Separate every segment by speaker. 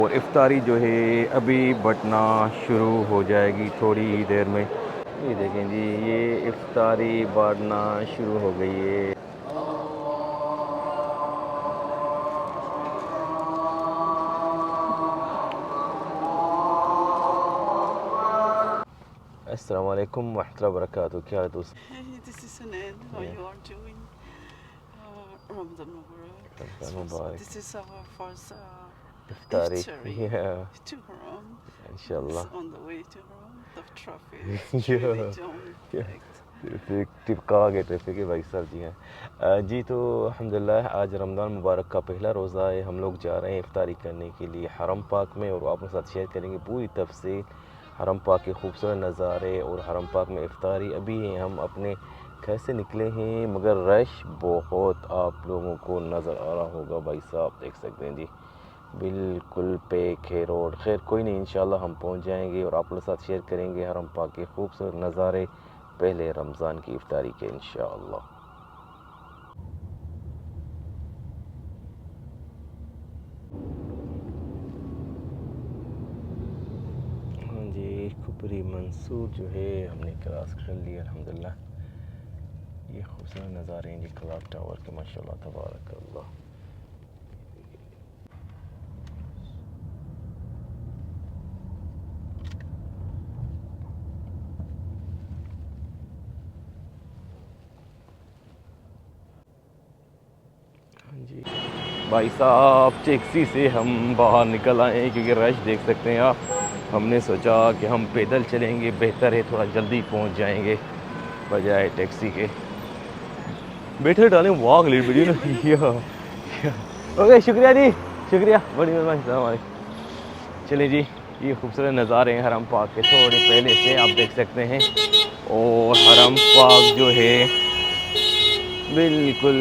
Speaker 1: और इफ्तारी जो है अभी बटना शुरू हो जाएगी थोड़ी ही देर में। ये देखें जी, ये इफ्तारी बढ़ना शुरू हो गई है। अस्सलाम वालेकुम वरहमतुल्लाहि वबरकातुहू। क्या है दोस्त?
Speaker 2: Hey, this is Sunan. How
Speaker 1: Yeah,
Speaker 2: you are doing? Ramadan Mubarak.
Speaker 1: Ramzan Mubarak.
Speaker 2: This is our first
Speaker 1: इफ्तारी
Speaker 2: iftari
Speaker 1: या
Speaker 2: to Haram. It's
Speaker 1: इंशाल्लाह।
Speaker 2: on the way to Haram. The traffic is really
Speaker 1: या
Speaker 2: jam-packed.
Speaker 1: ट्रैफिक टिपका के traffic है भाई साहब जी हैं। जी तो अल्हम्दुलिल्लाह आज रमज़ान मुबारक का पहला रोज़ा है। हम लोग जा रहे हैं इफ्तारी करने के लिए हरम पाक में और आपके साथ शेयर करेंगे पूरी तफसील हरम पाक के खूबसूरत नज़ारे और हरम पाक में इफ्तारी। अभी हम अपने घर से निकले हैं मगर रश बहुत आप लोगों को नज़र आ रहा होगा भाई साहब, देख सकते हैं जी बिल्कुल पैक है रोड। खैर कोई नहीं, इंशाल्लाह हम पहुंच जाएंगे और आप लोगों के साथ शेयर करेंगे हरम पाक के खूबसूरत नज़ारे पहले रमज़ान की इफ्तारी के इंशाअल्लाह। हाँ जी, खुपरी मंसूर जो है हमने क्रॉस कर लिया अल्हम्दुलिल्लाह। ये खूबसूरत नज़ारे हैं जी क्लॉक टावर के, माशाल्लाह तबारक अल्लाह। हाँ जी भाई साहब, टैक्सी से हम बाहर निकल आए हैं क्योंकि रश देख सकते हैं आप। हमने सोचा कि हम पैदल चलेंगे, बेहतर है, थोड़ा जल्दी पहुंच जाएंगे बजाय टैक्सी के। बैठे डालें वाक लेट बजी ना ओके शुक्रिया जी, शुक्रिया, बड़ी मेहरबानी, सलाम वालेकुम। चलिए जी, ये खूबसूरत नज़ारे हैं हरम पाक के थोड़े पहले से आप देख सकते हैं। और हरम पाक जो है बिल्कुल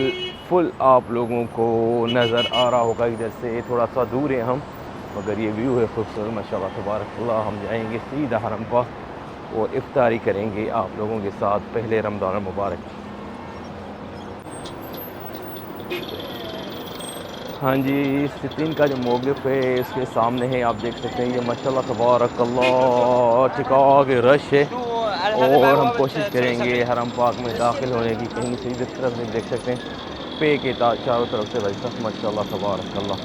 Speaker 1: फुल आप लोगों को नज़र आ रहा होगा। इधर से थोड़ा सा दूर है हम, मगर ये व्यू है खूबसूरत माशाल्लाह तबारक अल्लाह। हम जाएंगे सीधा हरम पाक और इफ्तारी करेंगे आप लोगों के साथ पहले रमज़ान मुबारक। हाँ जी, सिटीन का जो मौक़िफ़ है इसके सामने है, आप देख सकते हैं। ये माशाल्लाह तबारक अल्लाह टिका के रश है और हम कोशिश करेंगे हरम पाक में दाखिल होने की। कहीं से इस तरफ से देख सकते हैं पे के चारों तरफ से भाई साहब माशाल्लाह तबारक अल्लाह।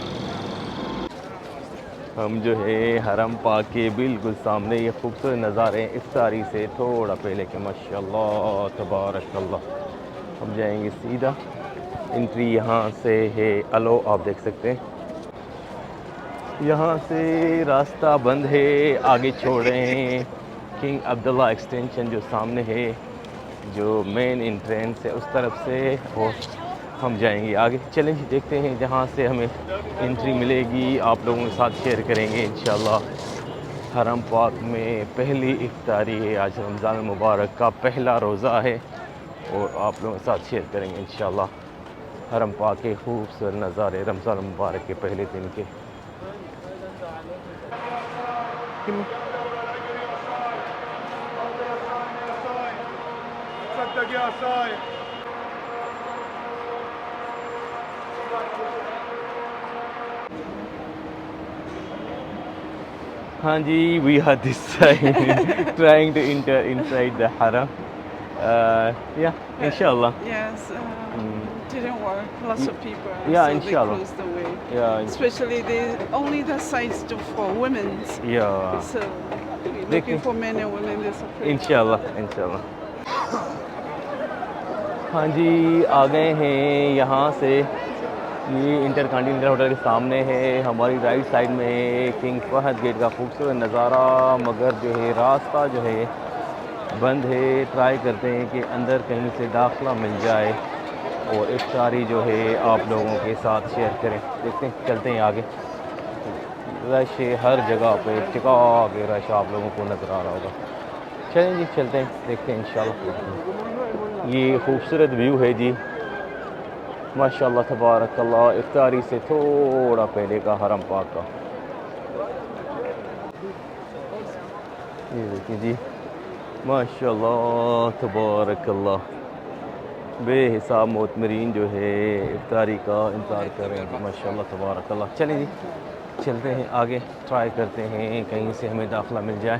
Speaker 1: हम जो है हरम पाक के बिल्कुल सामने, ये खूबसूरत नज़ारे हैं इफ्तारी से थोड़ा पहले के, माशाल्लाह तबारक अल्लाह। हम जाएंगे सीधा, एंट्री यहाँ से है अलो, आप देख सकते हैं। यहाँ से रास्ता बंद है, आगे छोड़ रहे हैं किंग अब्दुल्ला एक्सटेंशन जो सामने है, जो मेन एंट्रेंस है उस तरफ से, और हम जाएंगे आगे। चलें देखते हैं जहाँ से हमें एंट्री मिलेगी, आप लोगों के साथ शेयर करेंगे इंशाल्लाह। हरम पाक में पहली इफ्तारी है, आज रमज़ान मुबारक का पहला रोज़ा है और आप लोगों के साथ शेयर करेंगे इंशाल्लाह हरम पाक के खूबसूरत नज़ारे रमज़ान मुबारक के पहले दिन के। हाँ जी, we are this side trying to enter inside the haram. Yeah, inshallah.
Speaker 2: Yes,
Speaker 1: Mm,
Speaker 2: didn't work. Lots of people,
Speaker 1: yeah,
Speaker 2: so they
Speaker 1: inshallah.
Speaker 2: closed the way.
Speaker 1: Yeah,
Speaker 2: Especially only the sites for women's.
Speaker 1: yeah.
Speaker 2: So we're looking
Speaker 1: देखिए
Speaker 2: for men and women. They're separate.
Speaker 1: इंशाल्लाह इंशाल्लाह। हाँ जी, आ गए हैं यहाँ से। ये intercontinental hotel के सामने है, हमारी राइट साइड में है किंग फहद गेट का खूबसूरत नज़ारा, मगर जो है रास्ता जो है बंद है। ट्राई करते हैं कि अंदर कहीं से दाखिला मिल जाए और इफ्तारी जो है आप लोगों के साथ शेयर करें। देखते हैं, चलते हैं आगे। रश है हर जगह पे, टिका के रश आप लोगों को नज़र आ रहा होगा। चलें जी, चलते हैं, देखते हैं इंशाल्लाह। ये खूबसूरत व्यू है जी माशाल्लाह तबारक अल्लाह, इफ्तारी से थोड़ा पहले का हरम पाक का। ये देखिए जी माशाल्लाह तबारक अल्लाह, बेहिसाब मोतमरीन जो है इफ्तारी का इंतज़ार कर रहे हैं जी, माशाल्लाह तबारक अल्लाह। चलें जी, चलते हैं आगे, ट्राई करते हैं कहीं से हमें दाखिला मिल जाए।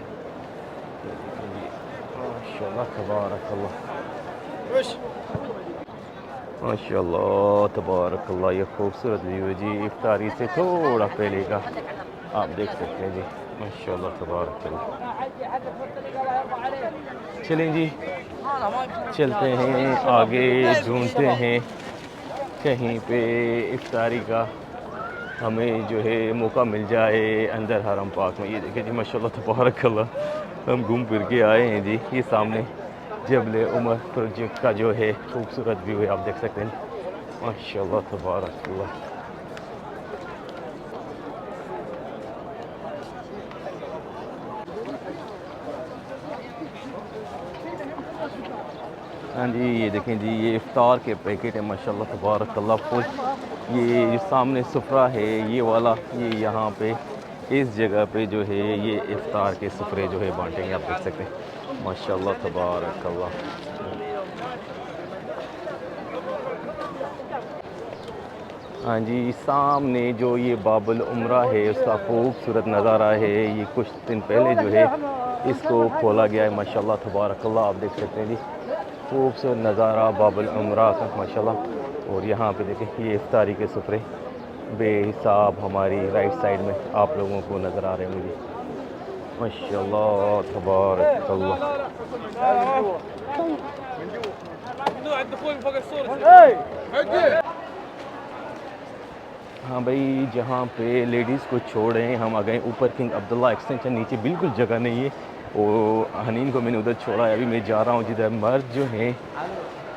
Speaker 1: माशाल्लाह तबारकल्लाह, माशाल्लाह तबारकल्लाह, ये खूबसूरत व्यू है जी। इफ्तारी से थोड़ा पहले का आप देख सकते हैं जी। माशाल्लाह तबारकल्लाह। चलें जी, चलते हैं आगे, ढूंढते हैं कहीं पे इफ्तारी का हमें जो है मौका मिल जाए अंदर हरम पाक में। ये देखिए जी माशाल्लाह तबारकल्लाह, हम घूम फिर के आए हैं जी। ये सामने जबल उमर प्रोजेक्ट का जो है खूबसूरत व्यू है, आप देख सकते हैं माशाल्लाह तबारकल्लाह। हाँ जी, ये देखें जी, ये इफ्तार के पैकेट है माशाल्लाह तबारकल्लाह फुल। ये जो सामने सुफ्रा है ये वाला, ये यहाँ पे इस जगह पे जो है ये इफ्तार के सुफ्रे जो है बांटेंगे, आप देख सकते हैं माशाल्लाह तबारकल्लाह। हाँ जी, सामने जो ये बाबुल उमरा है उसका खूबसूरत नज़ारा है। ये कुछ दिन पहले जो है इसको खोला गया है माशाल्लाह तबारकल्लाह, आप देख सकते हैं जी खूबसूरत नज़ारा बाबुल उमरा का माशाल्लाह। और यहाँ पे देखें ये इफ्तारी के सुफ्रे बेहिसाब हमारी राइट साइड में आप लोगों को नज़र आ रहे होंगे माशाल्लाह तबारकल्लाह। हाँ भाई, जहाँ पे लेडीज़ को छोड़ें हम आ गए ऊपर किंग अब्दुल्ला एक्सटेंशन, नीचे बिल्कुल जगह नहीं है। और हनीन को मैंने उधर छोड़ा है, अभी मैं जा रहा हूँ जिधर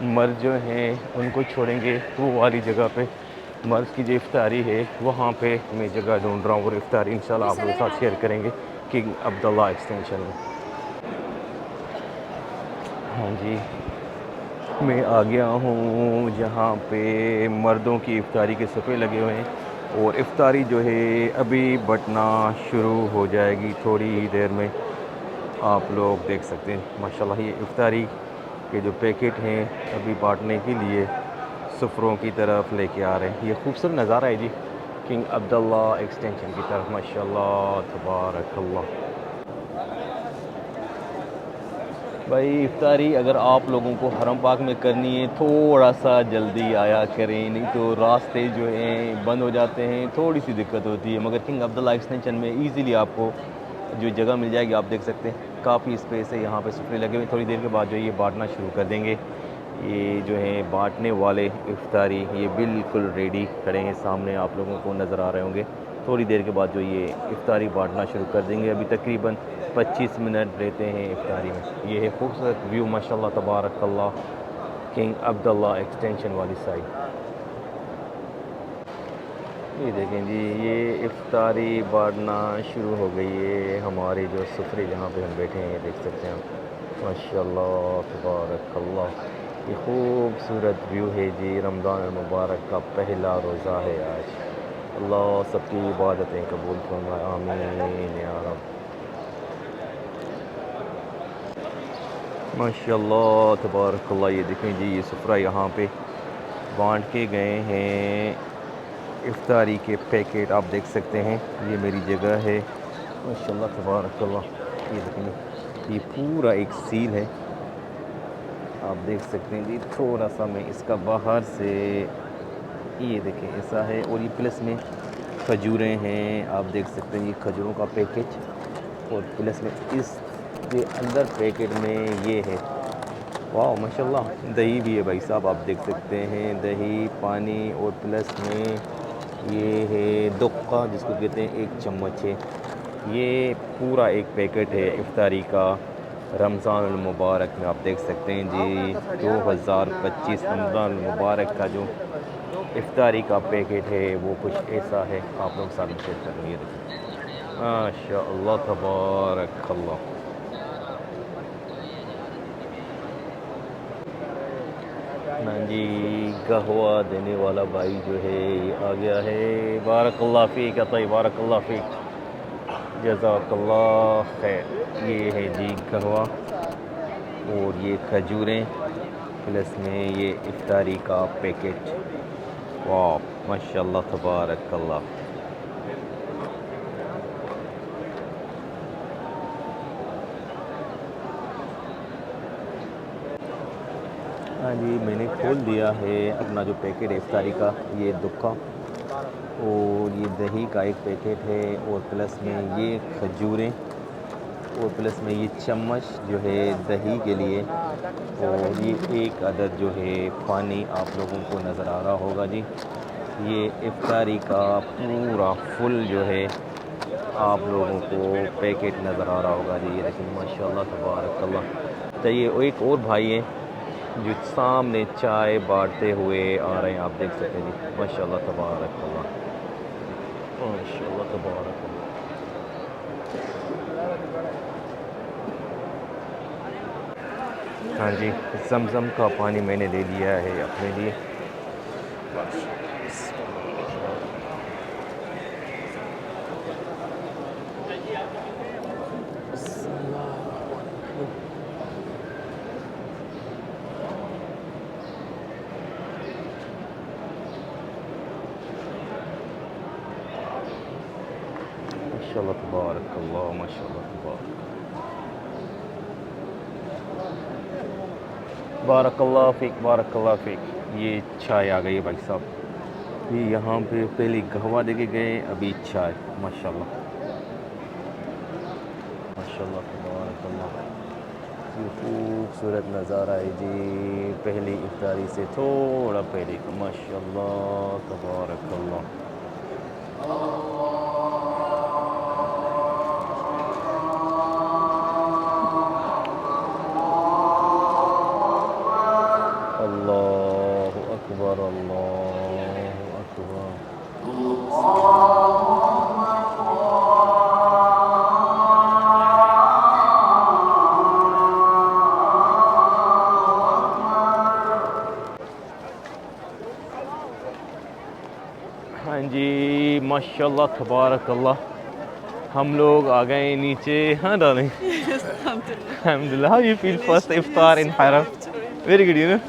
Speaker 1: मर्द जो हैं उनको छोड़ेंगे वो वाली जगह पे। मर्द की जो इफ्तारी है वहाँ पे मैं जगह ढूंढ रहा हूँ और इफ्तारी इंशाल्लाह आप लोगों के साथ शेयर करेंगे किंग अब्दुल्ला एक्सटेंशन में। हाँ जी, मैं आ गया हूँ जहाँ पे मर्दों की इफ्तारी के सफ़े लगे हुए हैं और इफ्तारी जो है अभी बंटना शुरू हो जाएगी थोड़ी ही देर में। आप लोग देख सकते हैं माशाल्लाह, ये इफ्तारी के जो पैकेट हैं अभी बांटने के लिए सफ़रों की तरफ लेके आ रहे हैं। ये खूबसूरत नज़ारा है जी किंग अब्दुल्ला एक्सटेंशन की तरफ माशाल्लाह तबारकल्लाह। भाई इफ्तारी अगर आप लोगों को हरम पाक में करनी है थोड़ा सा जल्दी आया करें, नहीं तो रास्ते जो हैं बंद हो जाते हैं, थोड़ी सी दिक्कत होती है। मगर किंग अब्दुल्ला एक्सटेंशन में इजीली आपको जो जगह मिल जाएगी, आप देख सकते हैं काफ़ी स्पेस है यहाँ पे, सुफरे लगे हुए। थोड़ी देर के बाद जो ये बांटना शुरू कर देंगे। ये जो है बांटने वाले इफ्तारी ये बिल्कुल रेडी खड़े हैं सामने, आप लोगों को नज़र आ रहे होंगे। थोड़ी देर के बाद जो ये इफ्तारी बांटना शुरू कर देंगे। अभी तकरीबन 25 मिनट रहते हैं इफ्तारी में। ये है खूबसूरत व्यू माशाल्लाह तबारकल्लाह किंग अब्दुल्ला एक्सटेंशन वाली साइड। ये देखें जी, ये इफ्तारी बांटना शुरू हो गई है। हमारे जो सुफरे जहाँ पे हम बैठे हैं ये देख सकते हैं आप माशाल्लाह तबारकल्लाह। ये खूबसूरत व्यू है जी। रमज़ान मुबारक का पहला रोज़ा है आज। अल्लाह सबकी इबादतें कबूल फरमाए, आमीन या रब। माशाल्लाह तबारकल्लाह। ये देखें जी, ये सुफरा यहाँ पे बांट के गए हैं इफ्तारी के पैकेट, आप देख सकते हैं। ये मेरी जगह है माशाल्लाह तबारकल्लाह। ये देखें, ये पूरा एक सील है, आप देख सकते हैं जी। थोड़ा सा मैं इसका बाहर से, ये देखें ऐसा है। और ये प्लस में खजूरें हैं, आप देख सकते हैं ये खजूरों का पैकेज। और प्लस में इस के अंदर पैकेट में ये है, वाह माशाल्लाह। दही भी है भाई साहब, आप देख सकते हैं। दही, पानी और प्लस में ये है दुक्का जिसको कहते हैं, 1 चम्मच है। ये पूरा एक पैकेट है इफ्तारी का रमज़ान मुबारक में, आप देख सकते हैं जी। 2025 रमज़ान मुबारक का जो इफ्तारी का पैकेट है वो कुछ ऐसा है, आप लोग साथ में शेयर करेंगे। माशाअल्लाह तबारकल्लाह। हाँ जी, कहवा देने वाला भाई जो है ये आ गया है। बारकल्लाह फ़ीक अता, बारकल्लाह फ़ीक, जज़ाकल्लाह खैर। ये है जी कहवा और ये खजूरें प्लस में ये इफ्तारी का पैकेट। वाह माशाल्लाह तबारकल्लाह। हाँ जी, मैंने खोल दिया है अपना जो पैकेट है इफ्तारी का, ये दुक्का और ये दही का एक पैकेट है और प्लस में ये खजूरें और प्लस में ये चम्मच जो है दही के लिए और ये एक अदद जो है पानी आप लोगों को नज़र आ रहा होगा जी। ये इफ्तारी का पूरा फुल जो है आप लोगों को पैकेट नज़र आ रहा होगा जी। ये देखिए माशाल्लाह तबारकल्लाह। तो ये एक और भाई हैं जो सामने चाय बांटते हुए आ रहे हैं, आप देख सकते हैं जी। माशाल्लाह तबारकल्लाह, माशाल्लाह तबारकल्लाह। हाँ जी, ज़मज़म का पानी मैंने ले लिया है अपने लिए। माशाल्लाह तबारकल्लाह, माशाल्लाह बारकल्लाह फ़ीक, बारकल्लाह फ़ीक। ये चाय आ गई है भाई साहब। ये यहाँ पे पहले कहवा देके गए, अभी चाय। माशाल्लाह माशाल्लाह तबारकल्लाह। ये खूबसूरत नज़ारा है जी, पहली इफ्तारी से थोड़ा पहले का। माशाल्लाह तबारकल्लाह। अल्लाहु अकबर, अल्लाहु अकबर। हाँ जी, माशाल्लाह तबारकल्लाह। हम लोग आ गए नीचे। हाँ darling,
Speaker 2: Yes, alhamdulillah.
Speaker 1: alhamdulillah. How you feel first iftar in Haram? Very good, you know.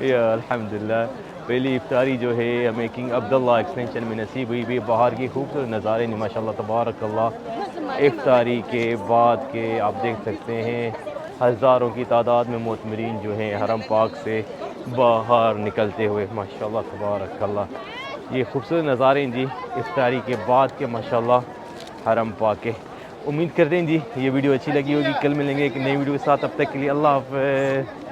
Speaker 1: Yeah, अल्हम्दुलिल्लाह। पहली इफ्तारी जो है हमें किंग अब्दुल्ला एक्सटेंशन में नसीब हुई भी। बाहर की खूबसूरत नज़ारे नहीं माशाल्लाह तबारकल्लाह। इफ्तारी के बाद के आप देख सकते हैं हज़ारों की तादाद में मोतमरीन जो हैं हरम पाक से बाहर निकलते हुए। माशाल्लाह तबारकल्लाह। ये खूबसूरत नज़ारे हैं जी इफ्तारी के बाद के माशाल्लाह हरम पाक के। उम्मीद करते हैं जी ये वीडियो अच्छी लगी होगी। कल मिलेंगे एक नई वीडियो के साथ, तब तक के लिए अल्लाह हाफ़िज़।